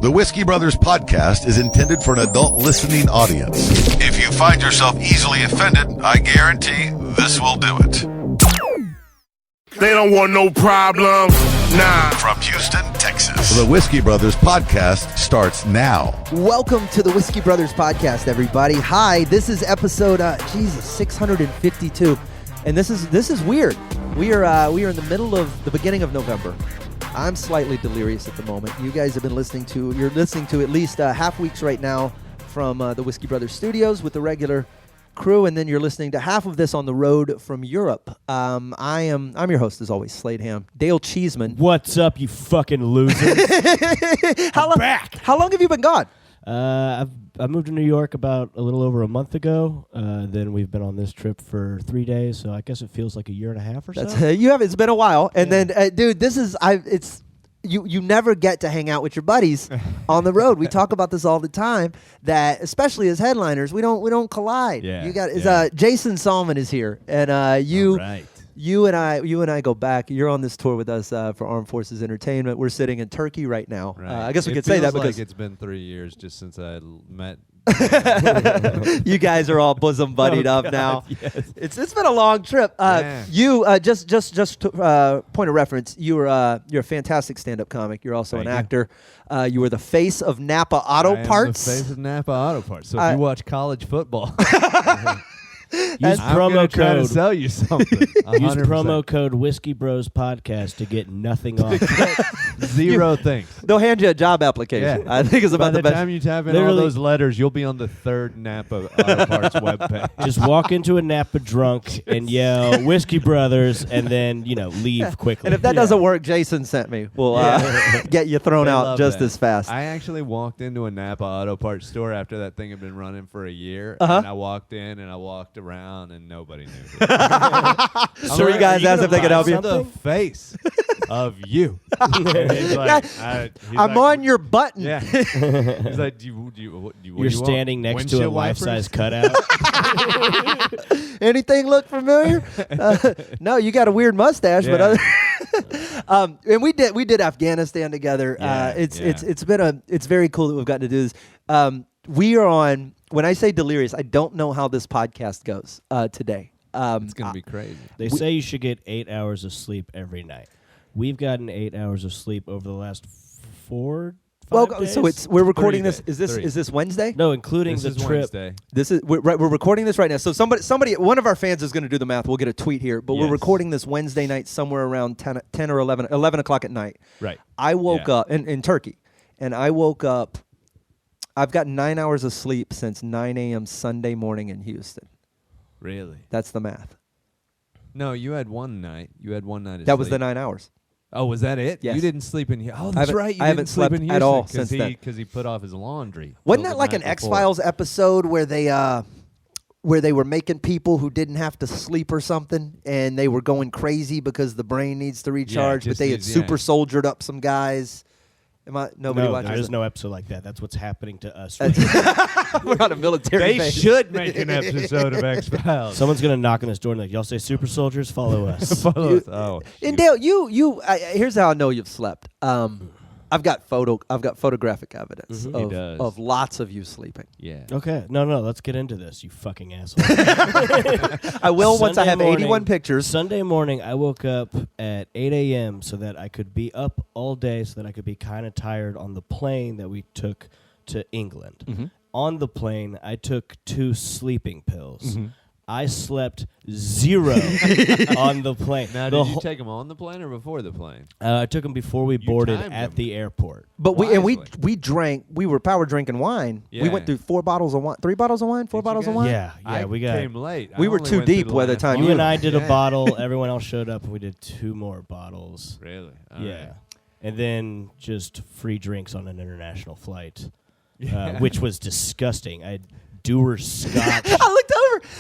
The Whiskey Brothers podcast is intended for an adult listening audience. If you find yourself easily offended, I guarantee this will do it. They don't want no problem. Nah. From Houston, Texas, the Whiskey Brothers podcast starts now. Welcome to the Whiskey Brothers podcast, everybody. Hi, this is episode 652, and this is weird. We are in the middle of the beginning of November. I'm slightly delirious at the moment. You guys have been listening to at least half weeks right now from the Whiskey Brothers studios with the regular crew, and then you're listening to half of this on the road from Europe. I'm your host as always, Slade and Dale Cheeseman. What's up, you fucking loser? Back. How long have you been gone? I moved to New York about a little over a month ago. Then we've been on this trip for 3 days, so I guess it feels like a year and a half or so. It's been a while, and then dude, You never get to hang out with your buddies on the road. We talk about this all the time. That especially as headliners, we don't collide. Yeah. Jason Salmon is here, and you and I go back. You're on this tour with us for Armed Forces Entertainment. We're sitting in Turkey right now. Right. I guess we could say that because it's been 3 years just since I met. You guys are all bosom buddied up now. Yes. It's been a long trip. You just point of reference. You're a fantastic stand-up comic. You're also an actor. You were the face of Napa Auto Parts. The face of Napa Auto Parts. So if you watch college football, use promo try to code. sell you something. Use promo code Whiskey Bros Podcast to get nothing off. Zero things. They'll hand you a job application. Yeah. I think it's about By the best. time you type in all those letters, you'll be on the third Napa Auto Parts webpage. Just walk into a Napa drunk and yell Whiskey Brothers, and then leave quickly. And if that doesn't work, Jason sent me. We'll get you thrown out just as fast. I actually walked into a Napa Auto Parts store after that thing had been running for a year, Uh-huh. and I walked in and I walked around and nobody knew. So you guys asked if they could help you. The face of you. He's like, I'm on your button. Yeah. He's like, You're standing next to a life-size cutout. Anything look familiar? No, you got a weird mustache, but and we did Afghanistan together. It's very cool that we've gotten to do this. We are on. When I say delirious, I don't know how this podcast goes today. It's gonna be crazy. They say you should get 8 hours of sleep every night. We've gotten 8 hours of sleep over the last 5 days. So we're recording 3 this. days. Is this Wednesday? No, including This the is trip. Wednesday. We're recording this right now. So somebody, one of our fans is going to do the math. We'll get a tweet here, but we're Yes. recording this Wednesday night somewhere around 10 or 11 o'clock at night. Right. I woke up in Turkey, and I woke up. I've got 9 hours of sleep since 9 a.m. Sunday morning in Houston. Really? That's the math. No, you had one night. That was the 9 hours. Oh, was that it? Yes. You didn't sleep in here. Oh, that's right. I haven't slept in at all Houston since then. because he put off his laundry. Wasn't till that the like an night before. X-Files episode where they were making people who didn't have to sleep or something, and they were going crazy because the brain needs to recharge, but they had super soldiered up some guys. Nobody watches there is it? no episode like that. That's what's happening to us. We're on a military They base. should make an episode of X-Files. Someone's gonna knock on this door and y'all say, "Super soldiers, follow us." Follow us. Oh, And Dale, here's how I know you've slept. I've got photographic evidence of lots of you sleeping. yeah. Okay, no, let's get into this, you fucking asshole. I will once I have Sunday 81 morning- pictures. Sunday morning, I woke up at 8 a.m. so that I could be up all day, so that I could be kind of tired on the plane that we took to England. Mm-hmm. On the plane, I took 2 sleeping pills. I slept 0 on the plane. Now, did you take them on the plane or before the plane? I took them before we boarded timed at them. the airport. But Wisely. we drank. We were power drinking wine. We Yeah. went through 4 bottles of wine, 3 bottles of wine, 4 Did you bottles of guys? wine. Yeah, we got. came late. We I were only too went through deep by the last time You you and were- I did a Yeah. bottle. Everyone else showed up, and we did 2 more bottles. Really? All Yeah. right. And then just free drinks on an international flight, Yeah. which was disgusting. I had Dewar's Scotch.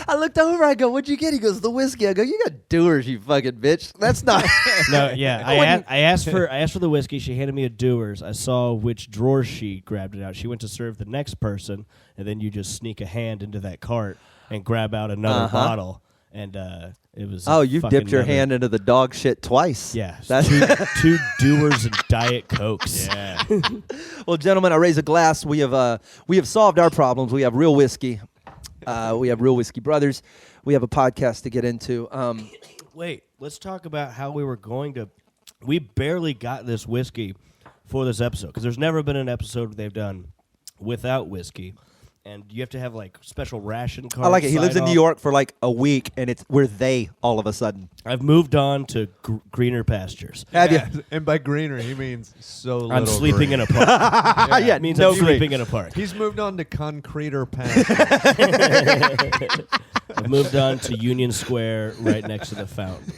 I looked over. I go, "What'd you get?" He goes, "The whiskey." I go, "You got Dewar's, you fucking bitch." That's not. No, yeah. I asked for the whiskey. She handed me a Dewar's. I saw which drawer she grabbed it out. She went to serve the next person, and then you just sneak a hand into that cart and grab out another bottle. and it was. Oh, you fucking dipped your hand into the dog shit twice. Yeah, That's two Doers and Diet Cokes. Yeah. Well, gentlemen, I raise a glass. We have solved our problems. We have real whiskey. We have Real Whiskey Brothers. We have a podcast to get into. Wait, let's talk about how we were going to. We barely got this whiskey for this episode because there's never been an episode they've done without whiskey, and you have to have like special ration cards. I like it. He lives in sign New off. York for like a week, and we're they all of a sudden. I've moved on to greener pastures. Have you? And by greener, he means so little. I'm sleeping green. in a park. Yeah, It means no I'm green. sleeping in a park. He's moved on to concreter pastures. I've moved on to Union Square right next to the fountain.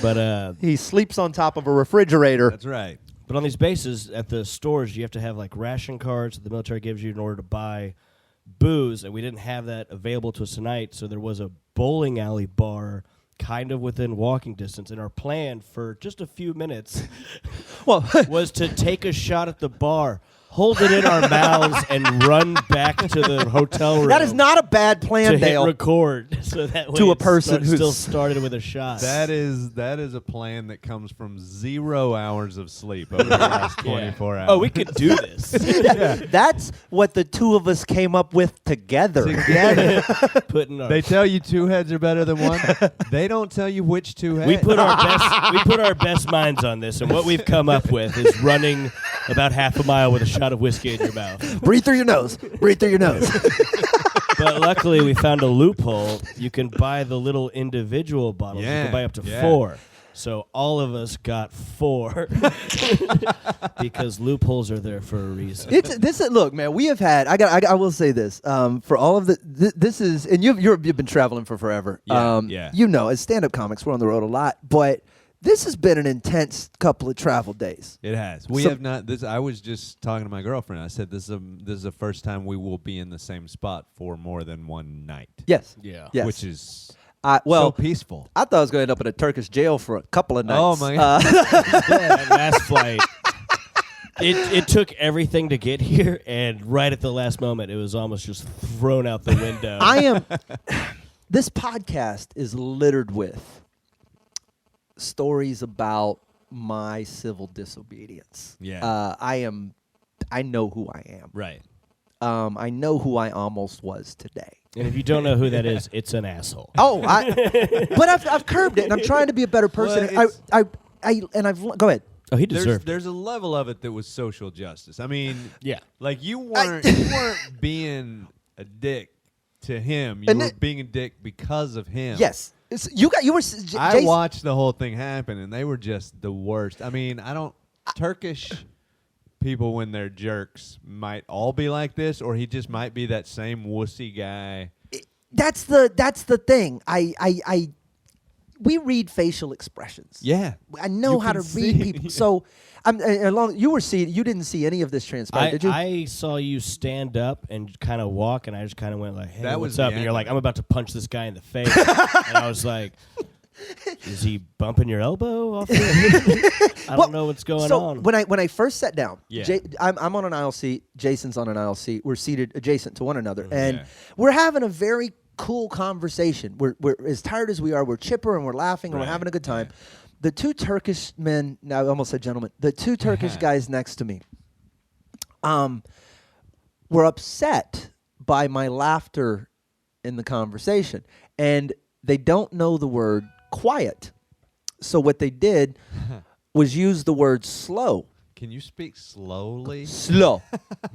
But He sleeps on top of a refrigerator. That's right. But on these bases at the stores, you have to have like ration cards that the military gives you in order to buy booze, and we didn't have that available to us tonight. So there was a bowling alley bar kind of within walking distance, and our plan for just a few minutes Well, was to take a shot at the bar, hold it in our mouths, and run back to the hotel room. that is not a bad plan, to hit Dale. record, so that way To a it person who's- still started with a shot. That is a plan that comes from 0 hours of sleep over the last 24 hours. Oh, we could do this. That's what the two of us came up with together. Together. Putting our They tell you 2 heads are better than one. They don't tell you which 2 heads. We put our best minds on this, and what we've come up with is running about half a mile with a shot of whiskey in your mouth. Breathe through your nose. Breathe through your nose. But luckily, we found a loophole. You can buy the little individual bottles. You Yeah, can buy up to yeah. 4. So all of us got 4 because loopholes are there for a reason. Look, man. We have had. I will say this. For all of this is, and you've been traveling for forever. Yeah, yeah. You know, as stand-up comics, we're on the road a lot, but this has been an intense couple of travel days. It has. We So- have not. This. I was just talking to my girlfriend. I said this is the first time we will be in the same spot for more than one night. Yes. Yeah. Yes. Which is Well, so peaceful. I thought I was going to end up in a Turkish jail for a couple of nights. Oh, my God. That last flight, it took everything to get here, and right at the last moment, it was almost just thrown out the window. This podcast is littered with stories about my civil disobedience. Yeah. I know who I am. Right. I know who I almost was today. And if you don't know who that is, it's an asshole. Oh, but I've curbed it, and I'm trying to be a better person. Well, Go ahead. Oh, he deserved it. There's a level of it that was social justice. I mean, Yeah. like you weren't being a dick to him. You And were it- being a dick because of him. Yes, you were. I Jason, watched the whole thing happen, and they were just the worst. I mean, Turkish people, when they're jerks, might all be like this, or he just might be that same wussy guy. That's the thing. We read facial expressions. Yeah. I know You how to can read see- people. So, you didn't see any of this transpire, did you? I saw you stand up and kind of walk, and I just kind of went like, "Hey, That what's was up?" the And you're end like, of it. "I'm about to punch this guy in the face," and I was like, "Is he bumping your elbow off there?" I don't know what's going so on. when I first sat down, Yeah. I'm on an aisle seat. Jason's on an aisle seat. We're seated adjacent to one another, and Yeah. we're having a very cool conversation. We're as tired as we are. We're chipper and we're laughing and we're Right. having a good time. The two Turkish men, now I almost said gentlemen, the two Turkish guys next to me, were upset by my laughter in the conversation, and they don't know the word quiet. So what they did was use the word slow. Can you speak slowly? Slow.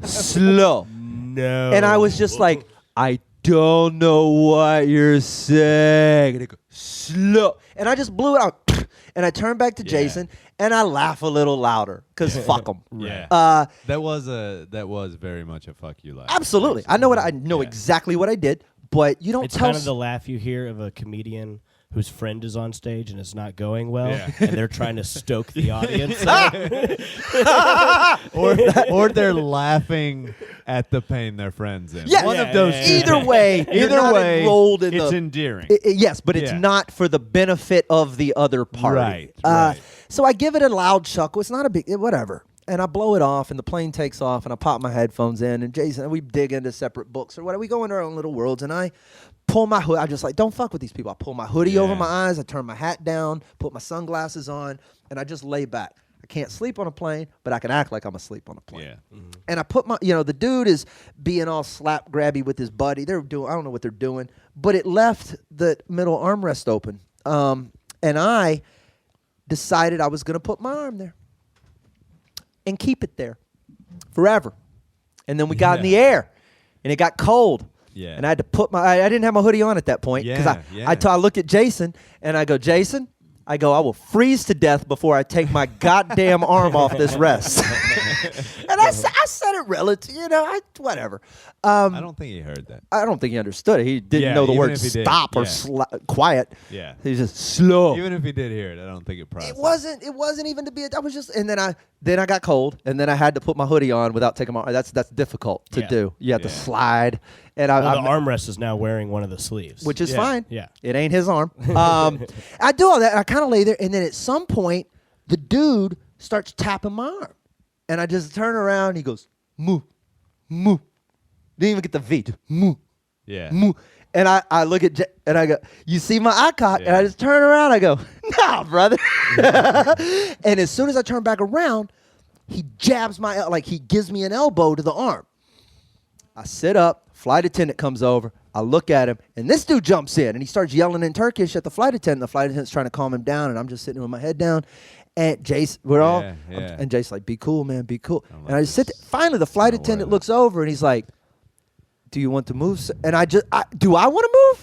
Slow. no, And I was just like, I don't know what you're saying. And they go, slow. And I just blew it out. And I turned back to Yeah. Jason, and I laugh a little louder, because fuck them. Yeah. That was very much a fuck you laugh. Absolutely. I know exactly what I did, but you don't it's tell kind of the laugh you hear of a comedian whose friend is on stage and it's not going well, Yeah. and they're trying to stoke the audience. or they're laughing at the pain their friend's in. Yeah. One Yeah, of those yeah, two. yeah. Either way, you're Either not way, enrolled in it's the endearing. yes, but it's Yeah. not for the benefit of the other party. Right, right. So I give it a loud chuckle. It's not a big whatever. And I blow it off, and the plane takes off, and I pop my headphones in, and Jason, and we dig into separate books or whatever. We go into our own little worlds, and I pull my hood. I just like, don't fuck with these people. I pull my hoodie over my eyes. I turn my hat down, put my sunglasses on, and I just lay back. I can't sleep on a plane, but I can act like I'm asleep on a plane. Yeah. Mm-hmm. And I put my, the dude is being all slap grabby with his buddy. I don't know what they're doing, but it left the middle armrest open. And I decided I was going to put my arm there and keep it there forever. And then we got in the air, and it got cold. Yeah. And I had to put I didn't have my hoodie on at that point. Because I look at Jason, and I go, Jason, I will freeze to death before I take my goddamn arm off this rest. And I said it relative, whatever. I don't think he heard that. I don't think he understood it. He didn't know the word stop or quiet. Yeah. He's just slow. Even if he did hear it, I don't think it processed. It wasn't even to be. I was just, and then I got cold, and then I had to put my hoodie on without taking my. That's difficult to do. You have to slide, and the armrest is now wearing one of the sleeves, which is fine. Yeah, it ain't his arm. I do all that. And I kind of lay there, and then at some point, the dude starts tapping my arm, and I just turn around. And he goes, "Moo, moo." Didn't even get the V. Just, moo. Yeah. Moo. And I look at and I go, you see my eye cock? Yeah. And I just turn around. I go, nah, brother. And as soon as I turn back around, he jabs he gives me an elbow to the arm. I sit up. Flight attendant comes over. I look at him, and this dude jumps in, and he starts yelling in Turkish at the flight attendant. The flight attendant's trying to calm him down, and I'm just sitting with my head down. And Jace, and Jace like, be cool, man, be cool. And I just sit there. Finally, the flight attendant looks over, and he's like, do you want to move? And do I want to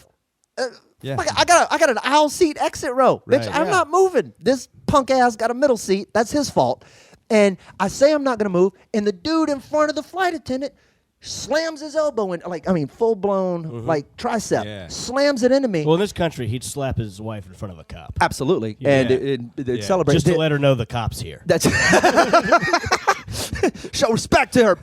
move? I got an aisle seat exit row. Right. Bitch, I'm not moving. This punk ass got a middle seat. That's his fault. And I say I'm not going to move, and the dude in front of the flight attendant slams his elbow in, full blown, tricep, slams it into me. Well, in this country, he'd slap his wife in front of a cop. Absolutely. Yeah. And it celebrates. Just to let her know the cop's here. That's show respect to her.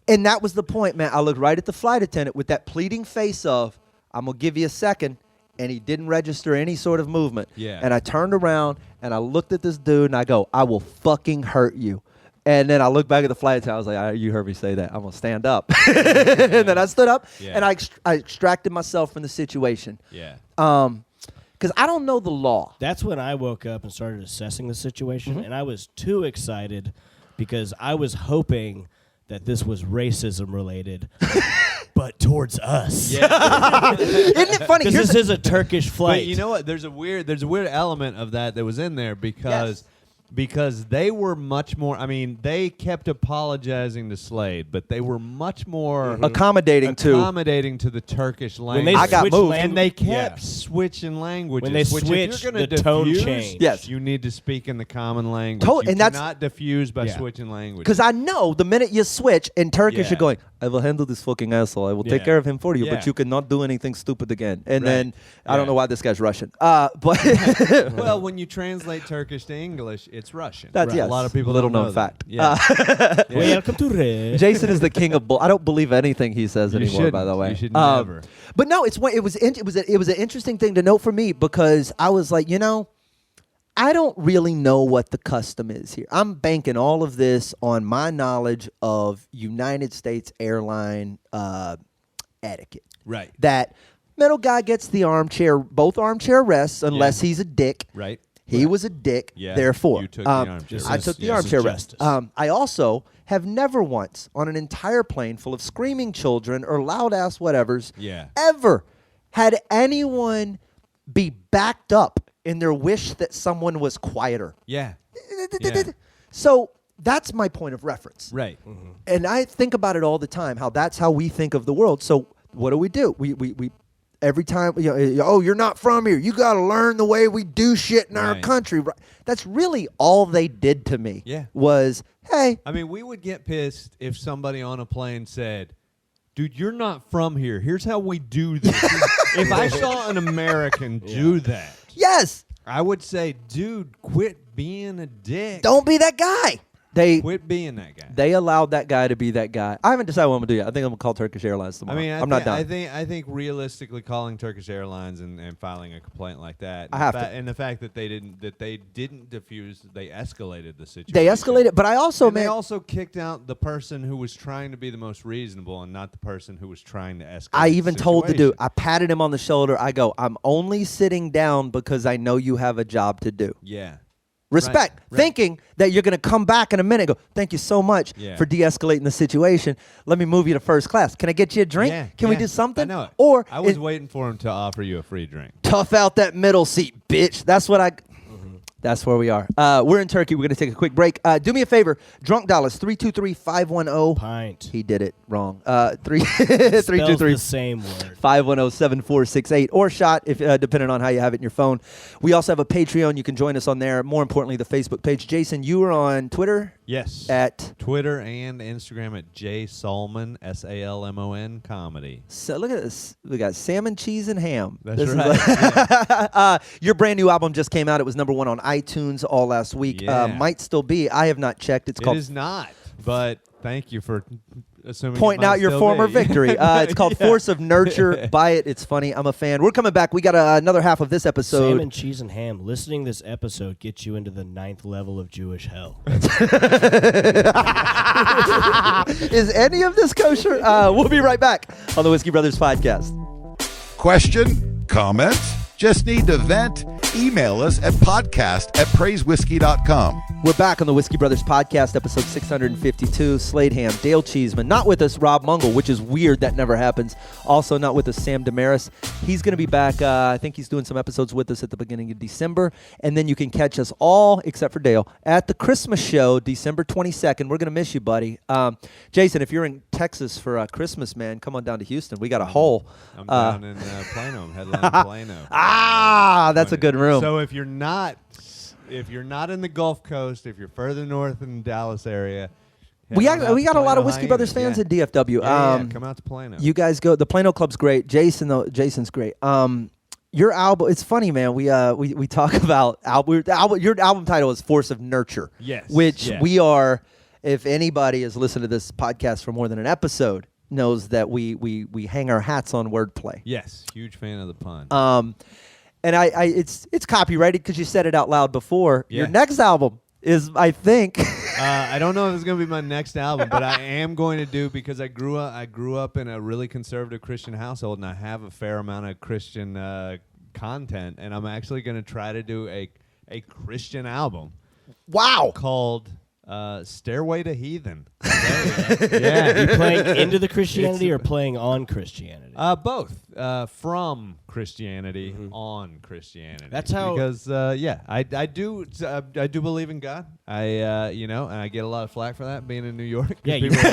And that was the point, man. I looked right at the flight attendant with that pleading face of, I'm going to give you a second. And he didn't register any sort of movement. Yeah. And I turned around, and I looked at this dude, and I go, I will fucking hurt you. And then I looked back at the flight attendant. I was like, you heard me say that. I'm going to stand up. And then I stood up, and I extracted myself from the situation. Yeah. Because I don't know the law. That's when I woke up and started assessing the situation, and I was too excited because I was hoping that this was racism related, but towards us. Yeah. Isn't it funny? Because this is a Turkish flight. But you know what? There's a weird element of that was in there because they were much more. I mean, they kept apologizing to Slade, but they were much more accommodating to the Turkish language. I got moved, and they kept switching languages. When they switched, the tone changed. Yes, you need to speak in the common language. And that's not diffuse by switching language. Because I know the minute you switch in Turkish, you're going, I will handle this fucking asshole. I will take care of him for you, but you cannot do anything stupid again. And then I don't know why this guy's Russian, but well, when you translate Turkish to English, it's Russian. That's a lot of people little don't known know fact. Yeah. Welcome to Red. Jason is the king of bull. I don't believe anything he says anymore. By the way, you should never. But no, it was an interesting thing to note for me because I was like, I don't really know what the custom is here. I'm banking all of this on my knowledge of United States airline etiquette. Right. That middle guy gets the armchair, both armchair rests, unless he's a dick. Right. He was a dick, therefore. You took the armchair rest. I took the armchair rest. I also have never once, on an entire plane full of screaming children or loud-ass whatevers, ever had anyone be backed up in their wish that someone was quieter. Yeah. So that's my point of reference. Right. Mm-hmm. And I think about it all the time, how that's how we think of the world. So what do? We every time, you're not from here. You got to learn the way we do shit in our country. That's really all they did to me. Yeah. Was, hey. I mean, we would get pissed if somebody on a plane said, dude, you're not from here. Here's how we do this. If I saw an American do that. Yes. I would say, dude, quit being a dick. Don't be that guy. Quit being that guy. They allowed that guy to be that guy. I haven't decided what I'm gonna do yet. I think I'm gonna call Turkish Airlines tomorrow. I mean, I'm not done. I think realistically, calling Turkish Airlines and filing a complaint like that, I have to. and the fact that they didn't diffuse, they escalated the situation. They escalated, but I also, they also kicked out the person who was trying to be the most reasonable and not the person who was trying to escalate. I even the told the dude. situation. I patted him on the shoulder. I go, I'm only sitting down because I know you have a job to do. Yeah. Respect, Right. thinking that you're going to come back in a minute and go, thank you so much Yeah. for de-escalating the situation. Let me move you to first class. Can I get you a drink? Yeah, Can we yeah. do something? I know it. Or I was waiting for him to offer you a free drink. tough out that middle seat, bitch. That's what That's where we are. We're in Turkey. We're going to take a quick break. Do me a favor. Drunk Dallas, 323-510. Pint. He did it wrong. Spells 323 the same word. 510-7468 or shot, if depending on how you have it in your phone. We also have a Patreon. You can join us on there. More importantly, the Facebook page. Jason, you are on Twitter Yes. at Twitter and Instagram at Salmon, SALMON comedy. So look at this. We got salmon, cheese, and ham. That's This is right. your brand new album just came out. It was #1 on iTunes all last week. Yeah. Might still be. I have not checked. It's It called is not, but thank you for assuming. Pointing it might out your still former be. victory. It's called Yeah. Force of Nurture. Buy it. It's funny. I'm a fan. We're coming back. We got another half of this episode. Salmon, cheese, and ham. Listening this episode gets you into the 9th level of Jewish hell. Is any of this kosher? We'll be right back on the Whiskey Brothers podcast. Question? Comment? Just need to vent? Email us at podcast@praisewhiskey.com. We're back on the Whiskey Brothers podcast, episode 652. Slade Ham, Dale Cheeseman. Not with us, Rob Mungle, which is weird. That never happens. Also not with us, Sam Damaris. He's going to be back. I think he's doing some episodes with us at the beginning of December. And then you can catch us all, except for Dale, at the Christmas show, December 22nd. We're going to miss you, buddy. Jason, if you're in Texas for Christmas, man, come on down to Houston. We got a hole. I'm down in Plano. I'm headlining Plano. That's a good room. So if you're not in the Gulf Coast, if you're further north in the Dallas area, we got a lot of Whiskey Brothers fans in at DFW. Yeah, come out to Plano. You guys go. The Plano Club's great. Jason's great. Your album, it's funny, man. We talk about your album title is Force of Nurture. Yes. Which yes. we are. If anybody has listened to this podcast for more than an episode, knows that we hang our hats on wordplay. Yes, huge fan of the pun. And it's copyrighted because you said it out loud before. Yeah. Your next album is, I think. I don't know if it's going to be my next album, but I am going to do, because I grew up in a really conservative Christian household, and I have a fair amount of Christian content, and I'm actually going to try to do a Christian album. Wow. Called Stairway to Heathen. Yeah. You playing into the Christianity or playing on Christianity? Both. From Christianity on Christianity. That's how. Because I do believe in God. And I get a lot of flack for that, being in New York. Yeah, you People-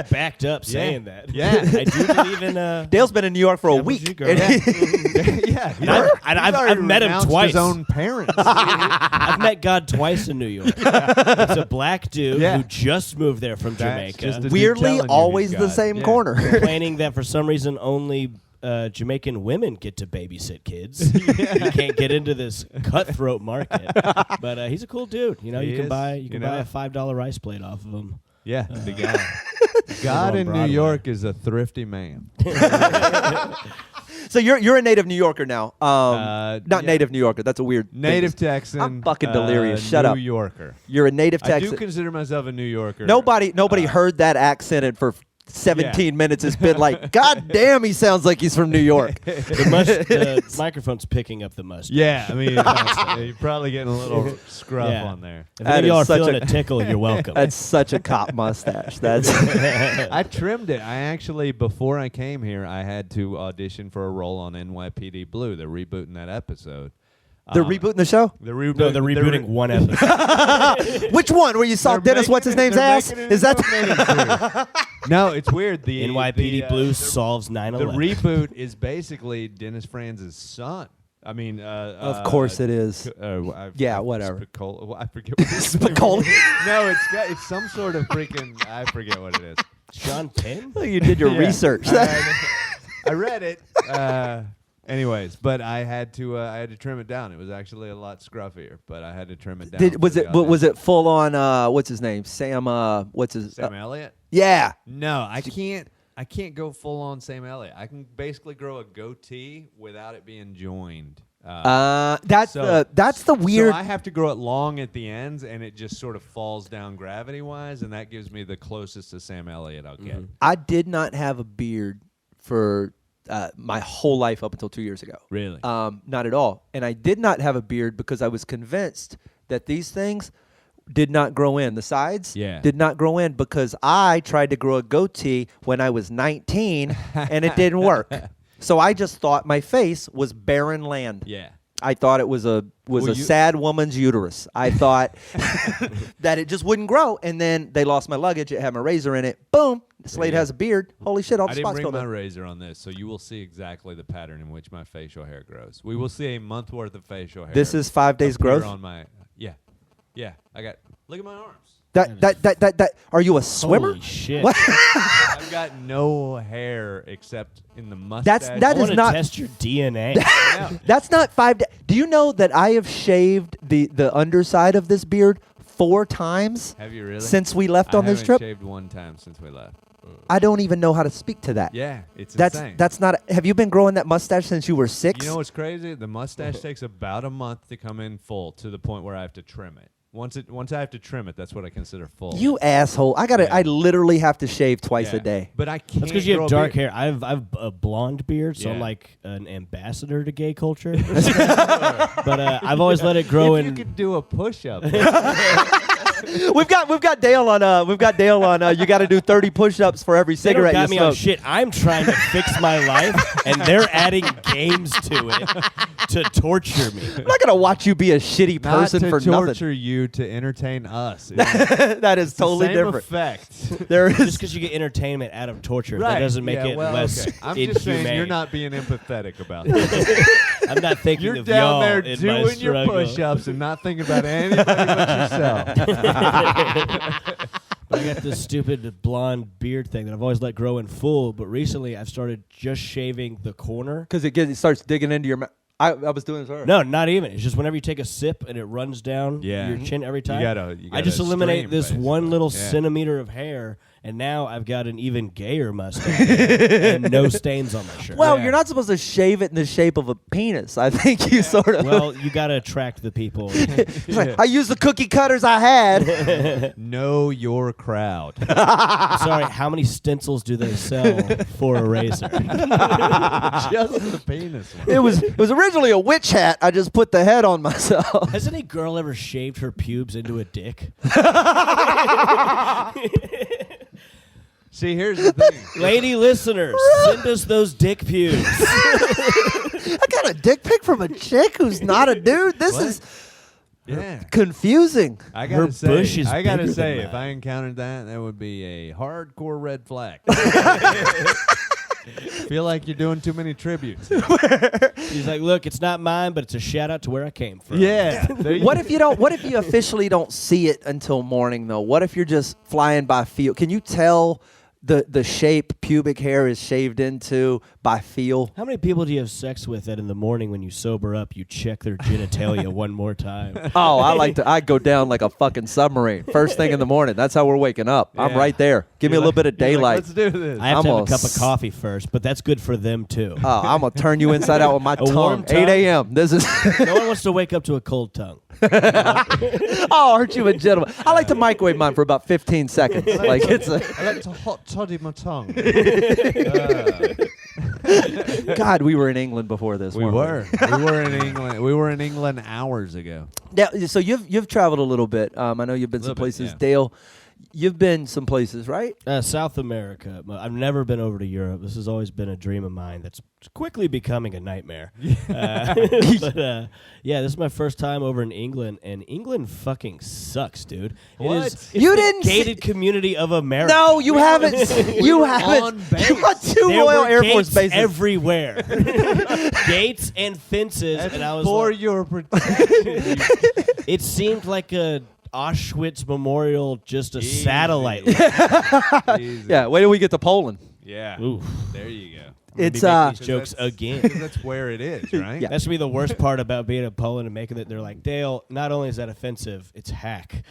backed up saying that. Yeah. I do believe in. Dale's been in New York for a Yeah, week. was you, girl? yeah. I've met him renounced twice. His own parents. I've met God twice in New York. It's a black dude Yeah. who just moved there from That's Jamaica, just a dude Weirdly, telling you he's always the God. same Yeah. corner. complaining that for some reason only Jamaican women get to babysit kids. He can't get into this cutthroat market. But he's a cool dude. You know, He you can is. buy You buy know. a $5 rice plate off of him. Yeah, the guy. God on in New Broadway. York is a thrifty man. So you're a native New Yorker now. Not yeah. native New Yorker. That's a weird thing. Native Texan. I'm fucking delirious. Shut New up. Yorker. You're a native I Texan. do consider myself a New Yorker. Nobody heard that accent and for 17 minutes has been like, God damn, he sounds like he's from New York. The microphone's picking up the mustache. Yeah, I mean, you're probably getting a little scrub Yeah. on there. If That any of y'all are is such feeling a- a tickle, you're welcome. That's such a cop mustache. That's I trimmed it. I actually, before I came here, I had to audition for a role on NYPD Blue. They're rebooting that episode. they're rebooting the show. They're rebooting one episode. Which one? Where you saw They're Dennis? making What's his it- name's they're ass? making it Is that? into a miniseries. No, it's weird. The NYPD Blue solves 9/11. The reboot is basically Dennis Franz's son. I mean, Of course it is. Yeah, whatever. I forget what his name is. Spicoli. No, it's some sort of freaking. I forget what it is. Sean Penn? You did your Yeah. research. I read it. Anyways, but I had to trim it down. It was actually a lot scruffier, but I had to trim it down. Was it full on? What's his name? Sam Elliott? Yeah. No, I can't go full on Sam Elliott. I can basically grow a goatee without it being joined. That's the weird. So I have to grow it long at the ends, and it just sort of falls down gravity-wise, and that gives me the closest to Sam Elliott I'll get. I did not have a beard for my whole life up until 2 years ago. Really? Not at all. And I did not have a beard because I was convinced that these things did not grow in. The sides did not grow in because I tried to grow a goatee when I was 19, and it didn't work. So I just thought my face was barren land. Yeah. I thought it was a sad woman's uterus. I thought that it just wouldn't grow. And then they lost my luggage. It had my razor in it. Boom. Slade has a beard. Holy shit, all the I didn't spots bring filled my in. razor on this, so you will see exactly the pattern in which my facial hair grows. We will see a month worth of facial hair. This is 5 days appear growth? on my Yeah. Look at my arms. That are you a swimmer? Holy shit. What? I've got no hair except in the mustache. That I is want to not test your DNA. That's not 5 days. Do you know that I have shaved the underside of this beard 4 times? Have you really? Since we left on this trip? I haven't shaved one time since we left. I don't even know how to speak to that. Yeah, it's That's insane. that's not. Have you been growing that mustache since you were 6? You know what's crazy? The mustache takes about a month to come in full to the point where I have to trim it. Once I have to trim it, that's what I consider full. You asshole! I literally have to shave twice a day. But I can't. That's because you grow have a dark beard. hair. I've a blonde beard, so I'm Yeah. like an ambassador to gay culture. But I've always let it grow If in. you could do a push-up. We've got Dale on. You got to do 30 push-ups for every They don't cigarette got you me on smoke. shit. I'm trying to fix my life, and they're adding games to it to torture me. I'm not gonna watch you be a shitty Not person to for torture you, to entertain us. nothing. That is totally Same different. effect. There Just is. because you get entertainment out of torture, Right. that doesn't make Yeah, it well, less okay. I'm inhumane. just saying you're not being empathetic about that. I'm not thinking You're of down y'all there in my doing your struggle. push-ups and not thinking about anybody but yourself. I got this stupid blonde beard thing that I've always let grow in full, but recently I've started just shaving the corner. Because it starts digging into your mouth. I was doing this earlier. No, not even. It's just whenever you take a sip and it runs down your chin every time. You I just gotta eliminate stream, this one basically. little Yeah. centimeter of hair, and now I've got an even gayer mustache and no stains on my shirt. Well, Yeah. you're not supposed to shave it in the shape of a penis. I think you sort of. Well, you got to attract the people. It's like, I used the cookie cutters I had. Know your crowd. Sorry, how many stencils do they sell for a razor? Just the penis one. It was originally a witch hat. I just put the head on myself. Has any girl ever shaved her pubes into a dick? See, here's the thing. Lady listeners, send us those dick pubes. I got a dick pic from a chick who's not a dude. This is Yeah. confusing. I Her gotta bush say, is I gotta bigger say, than if that. I encountered that, that would be a hardcore red flag. Feel like you're doing too many tributes. She's like, look, it's not mine, but it's a shout out to where I came from. Yeah. What if you officially don't see it until morning though? What if you're just flying by feel? Can you tell the shape pubic hair is shaved into by feel? How many people do you have sex with that in the morning when you sober up, you check their genitalia one more time? Oh, I go down like a fucking submarine. First thing in the morning. That's how we're waking up. I'm Yeah. right there. Give me a little bit of You're like, daylight. Let's do this. I have to have a I'm cup a of coffee first, but that's good for them too. Oh, I'm gonna turn you inside out with my warm tongue. 8 tongue? a.m. This is. No one wants to wake up to a cold tongue. Oh, aren't you a gentleman? I like to microwave mine for about 15 seconds. Like it's a. I like to hot toddy my tongue. God, we were in England before this. We weren't were. We were in England. We were in England hours ago. Yeah, so you've traveled a little bit. I know you've been some Little bit, places. yeah. Dale, you've been some places, right? South America. I've never been over to Europe. This has always been a dream of mine that's quickly becoming a nightmare. But yeah, this is my first time over in England, and England fucking sucks, dude. What? It's You the didn't see- gated community of America. No, you haven't. You haven't. on base. You got two There Royal were Air Force gates bases. everywhere. Gates and fences, and I was For like, your protection. it seemed like a Auschwitz memorial, just a Easy. satellite. Easy. Yeah, wait till we get to Poland. Yeah. Oof. There you go. It's these jokes again. That's where it is, right? Yeah. That should be the worst part about being in Poland and making it. They're like, Dale, not only is that offensive, it's hack.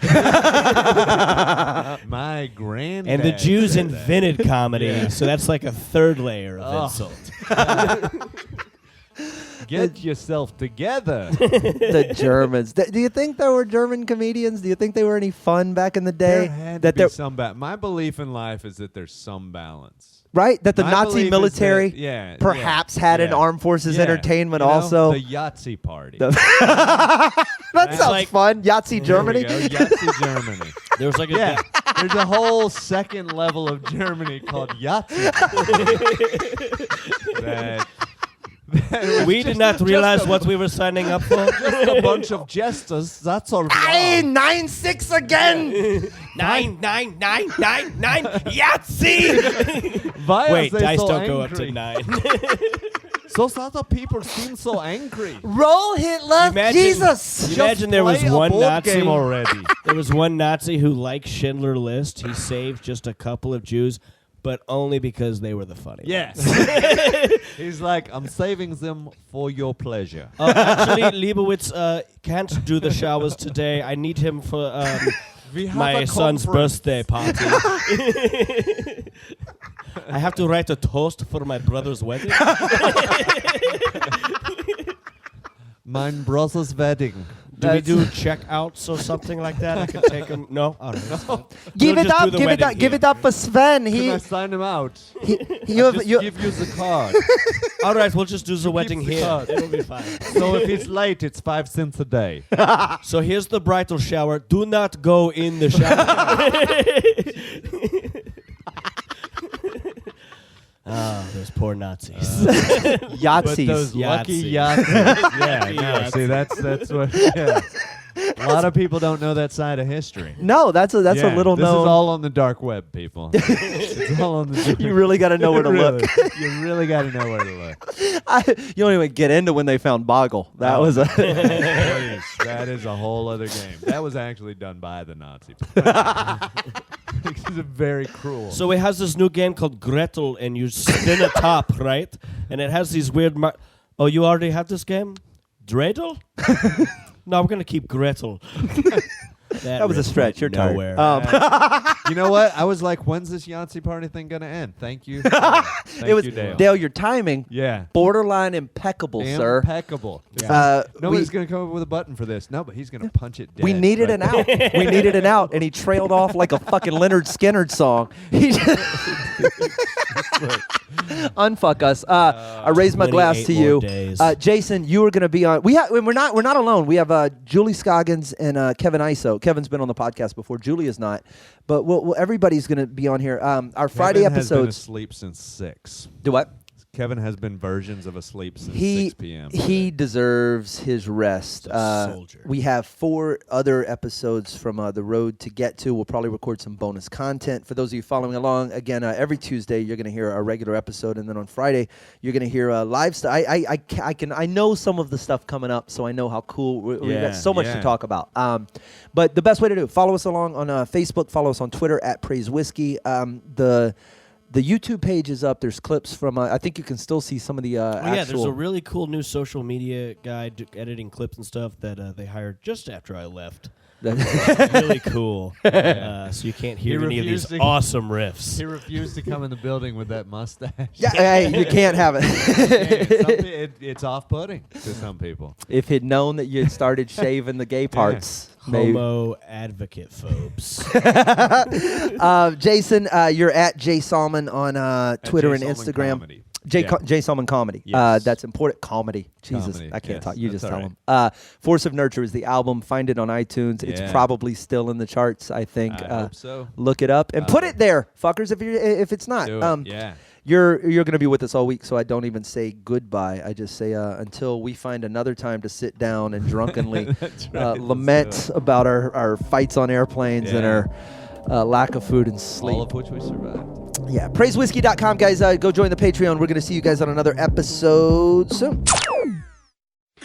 My granddad. And the Jews said invented comedy, so that's like a third layer of insult. Get yourself together. The Germans. Do you think there were German comedians? Do you think they were any fun back in the day? There had to be some my belief in life is that there's some balance. Right? That the My Nazi belief is military that, perhaps had an armed forces entertainment You know, also. The Yahtzee party. That sounds like- fun. Yahtzee, Germany. There we go. Yahtzee, Germany. There was like a Yeah. There's a whole second level of Germany called Yahtzee. that we did not realize what we were signing up for. just a bunch of jesters. That's all. Hey, 9-6 again. 9 Yahtzee. Why Wait, are they dice so don't go up to angry? 9. Those other people seem so angry. Roll Hitler, Jesus. You imagine there was Play a one board Nazi game already. There was one Nazi who liked Schindler's List. He saved just a couple of Jews, but only because they were the funny ones. Yes. He's like, I'm saving them for your pleasure. Actually, Leibowitz can't do the showers today. I need him for We have my a son's conference. birthday party. I have to write a toast for my brother's wedding. Mein brother's wedding. Do we do checkouts or something like that? I could take him. No? All right. that's fine. Give We'll it just do up, the give it wedding up, give here. it up for Sven. Can I sign him out? You Just give you the card. All right, we'll just do the wedding the here. card. It'll be fine. So if he's late, it's 5 cents a day. So here's the bridal shower. Do not go in the shower. Ah, those poor Nazis. Yahtzees. Those lucky Yahtzee. Yahtzees. Yeah, no, Yahtzee. see, that's what. Yeah. A lot of people don't know that side of history. No, that's a Yeah, little This known. is all on the dark web, people. It's all on the dark You really got to know where to look. You really got to know where to look. You don't even get into when they found Boggle. That was a. Please, that is a whole other game. That was actually done by the Nazis. It's very cruel. So it has this new game called Gretel, and you spin a top, right? And it has these weird. Oh, you already have this game? Dreidel? No, we're gonna keep Gretel. That was a riff stretch. You're went tired. nowhere. You know what? I was like, when's this Yahtzee party thing going to end? Thank you. Thank It was you, Dale. Dale. Your timing, Yeah. borderline impeccable, sir. Impeccable. Nobody's going to come up with a button for this. No, but he's going to punch it dead. We needed right an out. We needed an out, and he trailed off like a fucking Leonard Skinner song. He just unfuck us. I raise my glass 28 to more you, days. Jason. You are going to be on. We're not alone. We have Julie Scoggins and Kevin Iso. Kevin's been on the podcast before. Julie is not, but everybody's going to be on here. Our Friday Kevin has been episodes. asleep since 6. Do what? Kevin has been versions of asleep since 6 p.m. He deserves his rest. a soldier. We have 4 other episodes from The Road to Get To. We'll probably record some bonus content. For those of you following along, again, every Tuesday you're going to hear a regular episode, and then on Friday you're going to hear live stuff. I know some of the stuff coming up, so I know how cool. We got so much to talk about. But the best way to do it, follow us along on Facebook, follow us on Twitter at Praise Whiskey. The YouTube page is up. There's clips from. I think you can still see some of the actual. Yeah, there's a really cool new social media guy editing clips and stuff that they hired just after I left. Really cool. So you can't hear any of these refused to- awesome riffs. He refused to come in the building with that mustache. Yeah, hey, you can't have it. It's off-putting to some people. If he'd known that you had started shaving the gay parts. Maybe. Homo advocate phobes. Jason, you're at J Salmon on Twitter and Jay Salmon Instagram. Comedy. J Salmon Comedy. Yes. That's important. Comedy. Jesus, Comedy, I can't yes, talk. You that's just all tell him. Force of Nurture is the album. Find it on iTunes. It's Yeah. probably still in the charts, I think. I hope so. Look it up and put it there, fuckers, if it's not. Do it. Yeah. You're going to be with us all week, so I don't even say goodbye. I just say until we find another time to sit down and drunkenly right. lament about our fights on airplanes and Yeah. our lack of food and sleep. All of which we survived. Yeah, praisewhiskey.com, guys. Go join the Patreon. We're going to see you guys on another episode soon.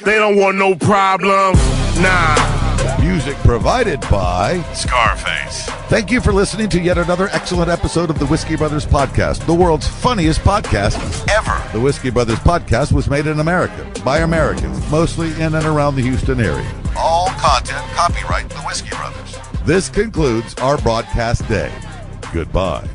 They don't want no problems. Nah. Music Music provided by Scarface. Thank you for listening to yet another excellent episode of the Whiskey Brothers Podcast, the world's funniest podcast ever. The Whiskey Brothers Podcast was made in America by Americans, mostly in and around the Houston area. All content copyright the Whiskey Brothers. This concludes our broadcast day. Goodbye.